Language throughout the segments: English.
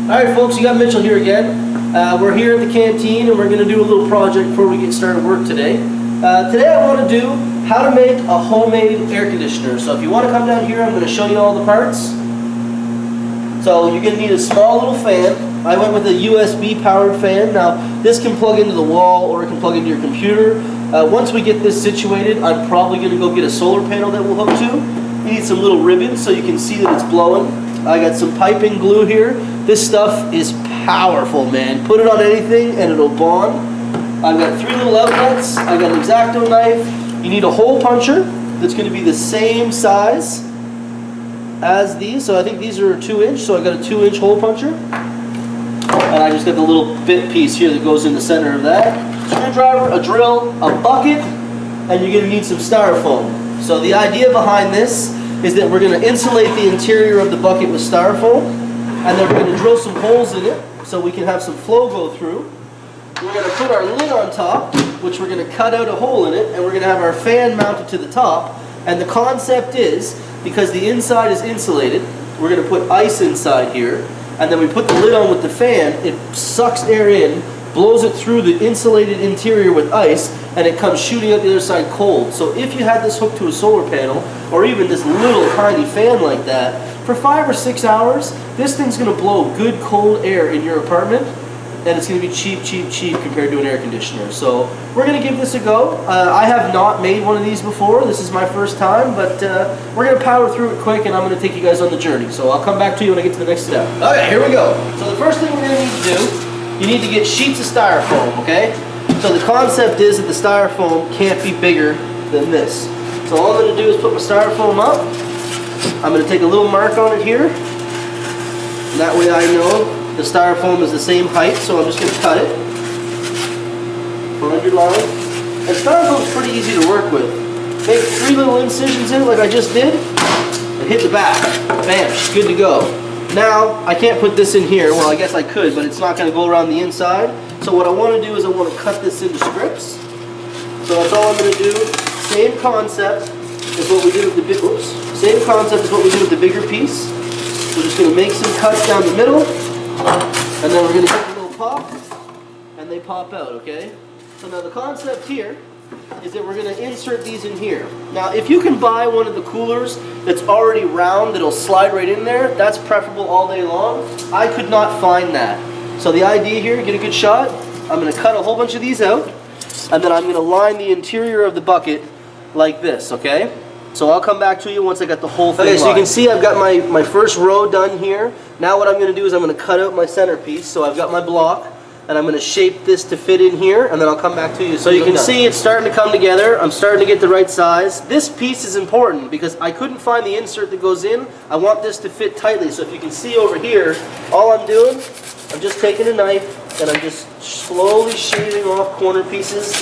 Alright folks, you got Mitchell here again. We're here at the canteen and we're going to do a little project before we get started work today. Today I want to do how to make a homemade air conditioner. So if you want to come down here, I'm going to show you all the parts. So you're going to need a small little fan. I went with a USB powered fan. Now this can plug into the wall or it can plug into your computer. Once we get this situated, I'm probably going to go get a solar panel that we'll hook to. You need some little ribbons so you can see that it's blowing. I got some piping glue here. This stuff is powerful, man. Put it on anything and it'll bond. I've got 3 little outlets. I got an X-Acto knife. You need a hole puncher that's going to be the same size as these. So I think these are 2-inch, so I got a 2-inch hole puncher. And I just got the little bit piece here that goes in the center of that. Screwdriver, a drill, a bucket, and you're going to need some styrofoam. So the idea behind this is that we're going to insulate the interior of the bucket with styrofoam, and then we're going to drill some holes in it so we can have some flow go through. We're going to put our lid on top, which we're going to cut out a hole in it, and we're going to have our fan mounted to the top. And the concept is, because the inside is insulated, we're going to put ice inside here, and then we put the lid on with the fan. It sucks air in, blows it through the insulated interior with ice, and it comes shooting out the other side cold. So if you had this hooked to a solar panel, or even this little tiny fan like that, for 5 or 6 hours, this thing's going to blow good cold air in your apartment, and it's going to be cheap, cheap, cheap compared to an air conditioner. So we're going to give this a go. I have not made one of these before. This is my first time, but we're going to power through it quick, and I'm going to take you guys on the journey. So I'll come back to you when I get to the next step. Okay, here we go. So the first thing we're going to need to do, you need to get sheets of styrofoam, okay? So the concept is that the styrofoam can't be bigger than this. So all I'm going to do is put my styrofoam up. I'm going to take a little mark on it here. And that way I know the styrofoam is the same height, so I'm just going to cut it. Find your line. And styrofoam is pretty easy to work with. Make 3 little incisions in it like I just did, and hit the back. Bam, she's good to go. Now, I can't put this in here. Well, I guess I could, but it's not going to go around the inside. So what I want to do is I want to cut this into strips. So that's all I'm going to do. Same concept as what we did with the big. Oops. Same concept as what we did with the bigger piece. We're just going to make some cuts down the middle, and then we're going to give a little pop, and they pop out. Okay. So now the concept here is that we're going to insert these in here. Now, if you can buy one of the coolers that's already round that'll slide right in there, that's preferable all day long. I could not find that. So the idea here, get a good shot, I'm going to cut a whole bunch of these out, and then I'm going to line the interior of the bucket like this, okay? So I'll come back to you once I got the whole thing lined. So you can see I've got my first row done here. Now what I'm going to do is I'm going to cut out my centerpiece. So I've got my block, and I'm going to shape this to fit in here, and then I'll come back to you. So you can see it's starting to come together. I'm starting to get the right size. This piece is important because I couldn't find the insert that goes in. I want this to fit tightly. So if you can see over here, all I'm doing, I'm just taking a knife and I'm just slowly shaving off corner pieces.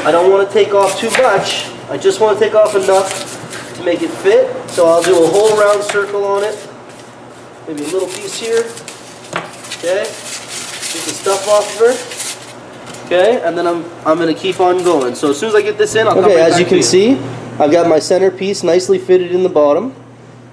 I don't want to take off too much. I just want to take off enough to make it fit. So I'll do a whole round circle on it. Maybe a little piece here. Okay. Get the stuff off of her. Okay, and then I'm going to keep on going. So as soon as I get this in, I'll come right back to you. As you can see, I've got my center piece nicely fitted in the bottom.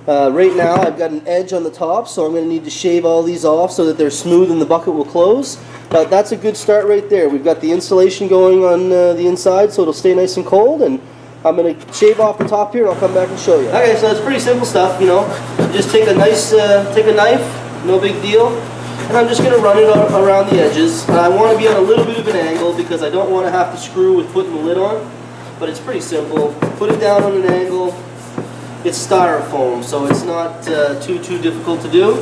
Right now I've got an edge on the top, so I'm going to need to shave all these off so that they're smooth and the bucket will close. But that's a good start right there. We've got the insulation going on the inside, so it'll stay nice and cold. And I'm going to shave off the top here, and I'll come back and show you. Okay, so it's pretty simple stuff, you know. Just take a nice, take a knife, no big deal. And I'm just going to run it around the edges. And I want to be on a little bit of an angle because I don't want to have to screw with putting the lid on. But it's pretty simple. Put it down on an angle. It's styrofoam, so it's not too difficult to do.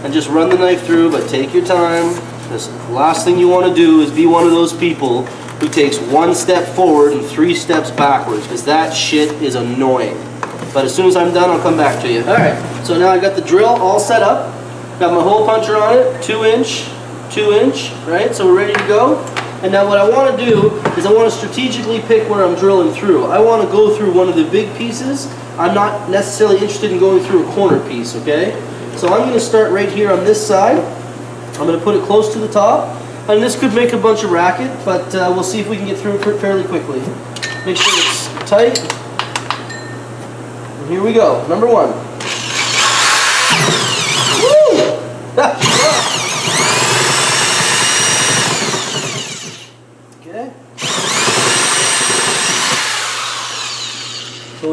And just run the knife through, but take your time. The last thing you want to do is be one of those people who takes 1 step forward and 3 steps backwards, because that shit is annoying. But as soon as I'm done, I'll come back to you. Alright, so now I've got the drill all set up. Got my hole puncher on it, 2-inch, 2-inch, right? So we're ready to go. And now what I want to do is I want to strategically pick where I'm drilling through. I want to go through one of the big pieces. I'm not necessarily interested in going through a corner piece, okay? So I'm going to start right here on this side. I'm going to put it close to the top. And this could make a bunch of racket, but we'll see if we can get through it fairly quickly. Make sure it's tight. And here we go, number 1. Woo!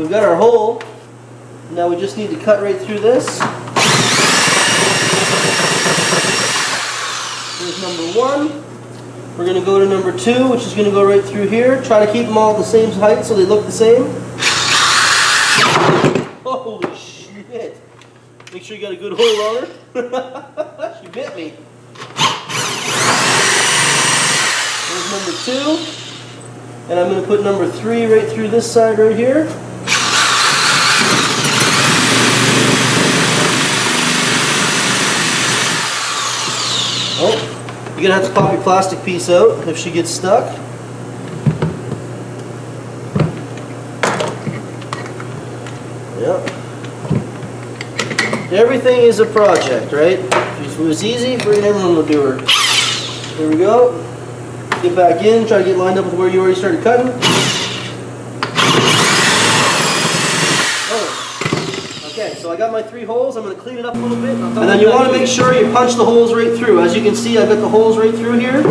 we've got our hole. Now we just need to cut right through this. Here's number 1. We're going to go to number 2, which is going to go right through here. Try to keep them all the same height so they look the same. Holy shit. Make sure you got a good hold on her. She bit me. There's number 2. And I'm going to put number 3 right through this side right here. Oh, you're going to have to pop your plastic piece out if she gets stuck. Yep. Everything is a project, right? If it was easy, freaking everyone would do her. There we go. Get back in, try to get lined up with where you already started cutting. Oh. Okay, so I got my 3 holes. I'm going to clean it up a little bit. And then you want to make sure you punch the holes right through. As you can see, I've got the holes right through here.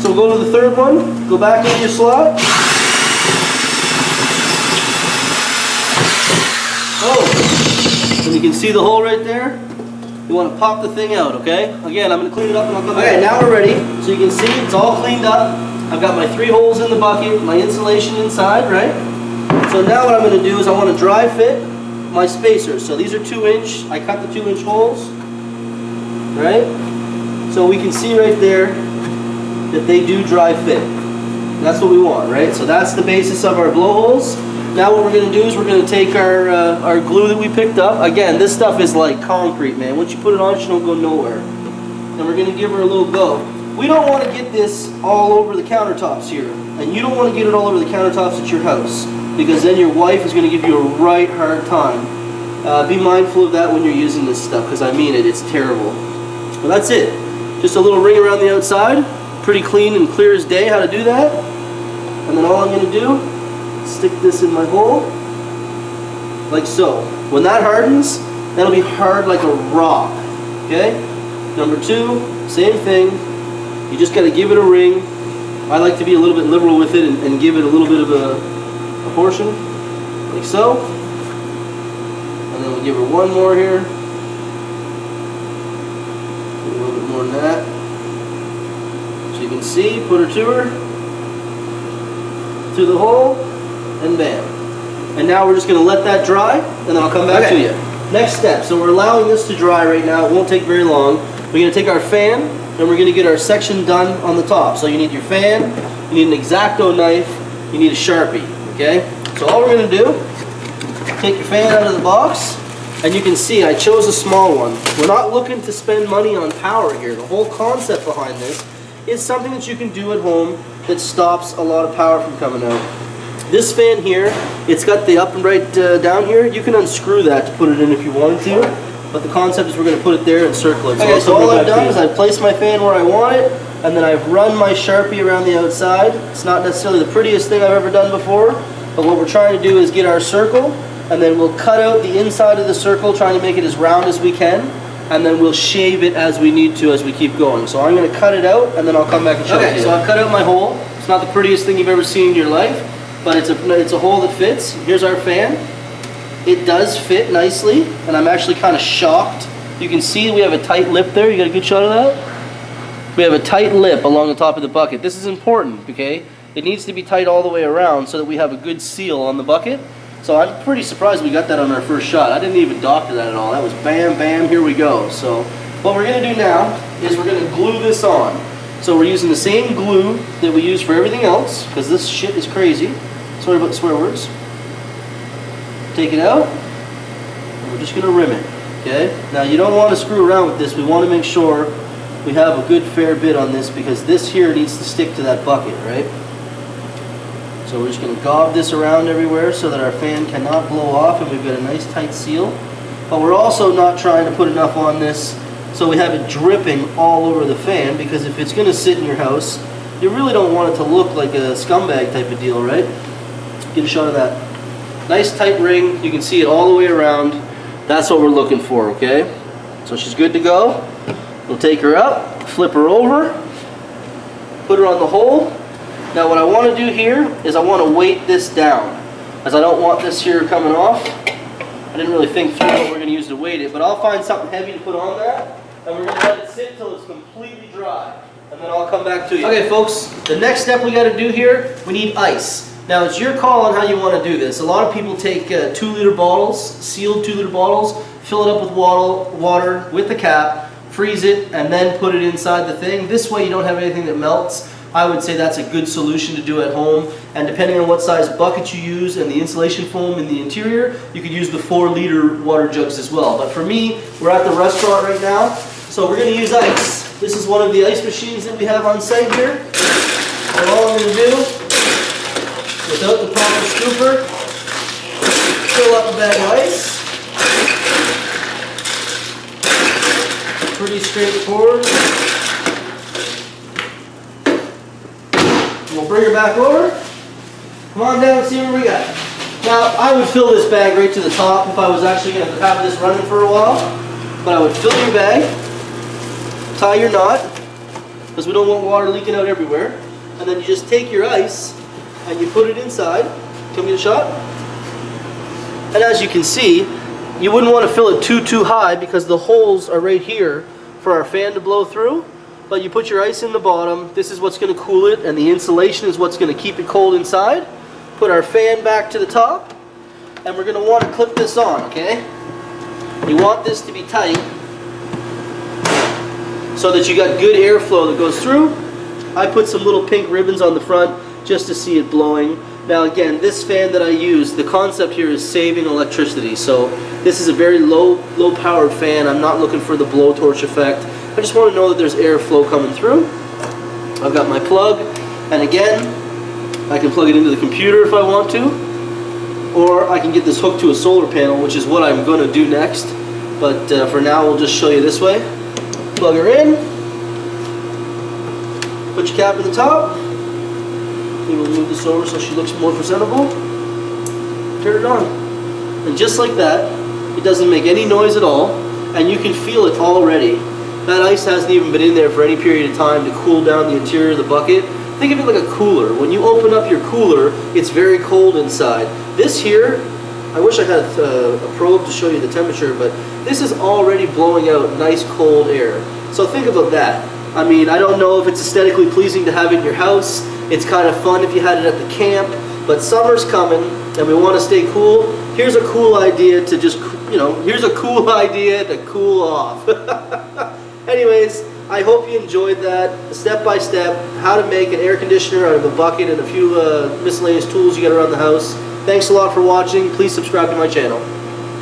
So we'll go to the 3rd one. Go back into your slot. Oh! And you can see the hole right there. You want to pop the thing out, okay? Again, I'm going to clean it up and I'll come back. Okay, now we're ready. So you can see it's all cleaned up. I've got my 3 holes in the bucket, my insulation inside, right? So now what I'm going to do is I want to dry fit my spacers. So these are 2-inch. I cut the 2-inch holes, right? So we can see right there that they do dry fit. That's what we want, right? So that's the basis of our blowholes. Now what we're going to do is we're going to take our glue that we picked up. Again, this stuff is like concrete, man. Once you put it on, she don't go nowhere. And we're going to give her a little go. We don't want to get this all over the countertops here. And you don't want to get it all over the countertops at your house, because then your wife is going to give you a right hard time. Be mindful of that when you're using this stuff, because I mean it, it's terrible. Well, that's it. Just a little ring around the outside. Pretty clean and clear as day how to do that. And then all I'm going to do, stick this in my hole, like so. When that hardens, that'll be hard like a rock, okay? Number 2, same thing. You just got to give it a ring. I like to be a little bit liberal with it and give it a little bit of a portion, like so. And then we'll give her one more here. A little bit more than that. So you can see, put her to her, through the hole, and bam. And now we're just going to let that dry, and then I'll come back to you. Next step, so we're allowing this to dry right now. It won't take very long. We're going to take our fan, and we're going to get our section done on the top. So you need your fan, you need an X-Acto knife, you need a Sharpie, okay? So all we're going to do, take your fan out of the box, and you can see I chose a small one. We're not looking to spend money on power here. The whole concept behind this is something that you can do at home that stops a lot of power from coming out. This fan here, it's got the upright down here. You can unscrew that to put it in if you wanted to, but the concept is we're going to put it there and circle it. Okay, so all I've done is I've placed my fan where I want it, and then I've run my Sharpie around the outside. It's not necessarily the prettiest thing I've ever done before, but what we're trying to do is get our circle, and then we'll cut out the inside of the circle, trying to make it as round as we can, and then we'll shave it as we need to as we keep going. So I'm going to cut it out, and then I'll come back and show you. Okay, so I've cut out my hole. It's not the prettiest thing you've ever seen in your life, but it's a hole that fits. Here's our fan. It does fit nicely, and I'm actually kind of shocked. You can see we have a tight lip there. You got a good shot of that? We have a tight lip along the top of the bucket. This is important, okay? It needs to be tight all the way around so that we have a good seal on the bucket. So I'm pretty surprised we got that on our first shot. I didn't even doctor that at all. That was bam, bam, here we go. So what we're going to do now is we're going to glue this on. So we're using the same glue that we use for everything else, because this shit is crazy. Sorry about the swear words. Take it out, and we're just going to rim it, okay? Now you don't want to screw around with this. We want to make sure we have a good fair bit on this, because this here needs to stick to that bucket, right? So we're just going to gob this around everywhere so that our fan cannot blow off, and we've got a nice tight seal. But we're also not trying to put enough on this so we have it dripping all over the fan, because if it's going to sit in your house, you really don't want it to look like a scumbag type of deal, right? Get a shot of that. Nice tight ring. You can see it all the way around. That's what we're looking for, okay? So she's good to go. We'll take her up, flip her over, put her on the hole. Now what I want to do here is I want to weight this down. as I don't want this here coming off. I didn't really think through what we're going to use to weight it, but I'll find something heavy to put on that, and we're going to let it sit until it's completely dry, and then I'll come back to you. Okay folks, the next step we got to do here, we need ice. Now it's your call on how you want to do this. A lot of people take 2-liter bottles, sealed 2-liter bottles, fill it up with water with the cap, freeze it, and then put it inside the thing. This way you don't have anything that melts. I would say that's a good solution to do at home, and depending on what size bucket you use and the insulation foam in the interior, you could use the 4-liter water jugs as well. But for me, we're at the restaurant right now, so we're going to use ice. This is one of the ice machines that we have on site here. And all I'm going to do, without the proper scooper, fill up a bag of ice. Pretty straightforward. We'll bring her back over. Come on down and see what we got. Now, I would fill this bag right to the top if I was actually going to have this running for a while. But I would fill your bag, tie your knot, because we don't want water leaking out everywhere. And then you just take your ice and you put it inside. Can we get a shot? And as you can see, you wouldn't want to fill it too high because the holes are right here for our fan to blow through. But you put your ice in the bottom, this is what's going to cool it, and the insulation is what's going to keep it cold inside. Put our fan back to the top, and we're going to want to clip this on, okay? You want this to be tight so that you got good airflow that goes through. I put some little pink ribbons on the front just to see it blowing. Now again, this fan that I use, the concept here is saving electricity. So this is a very low powered fan. I'm not looking for the blowtorch effect. I just want to know that there's airflow coming through. I've got my plug, and again, I can plug it into the computer if I want to, or I can get this hooked to a solar panel, which is what I'm going to do next. But for now, we'll just show you this way. Plug her in, put your cap at the top. Maybe we'll move this over so she looks more presentable. Turn it on. And just like that, it doesn't make any noise at all, and you can feel it already. That ice hasn't even been in there for any period of time to cool down the interior of the bucket. Think of it like a cooler. When you open up your cooler, it's very cold inside. This here, I wish I had a probe to show you the temperature, but this is already blowing out nice cold air. So think about that. I mean, I don't know if it's aesthetically pleasing to have it in your house. It's kind of fun if you had it at the camp, but summer's coming and we want to stay cool. Here's a cool idea to just, here's a cool idea to cool off. Anyways, I hope you enjoyed that step by step, how to make an air conditioner out of a bucket and a few miscellaneous tools you got around the house. Thanks a lot for watching. Please subscribe to my channel.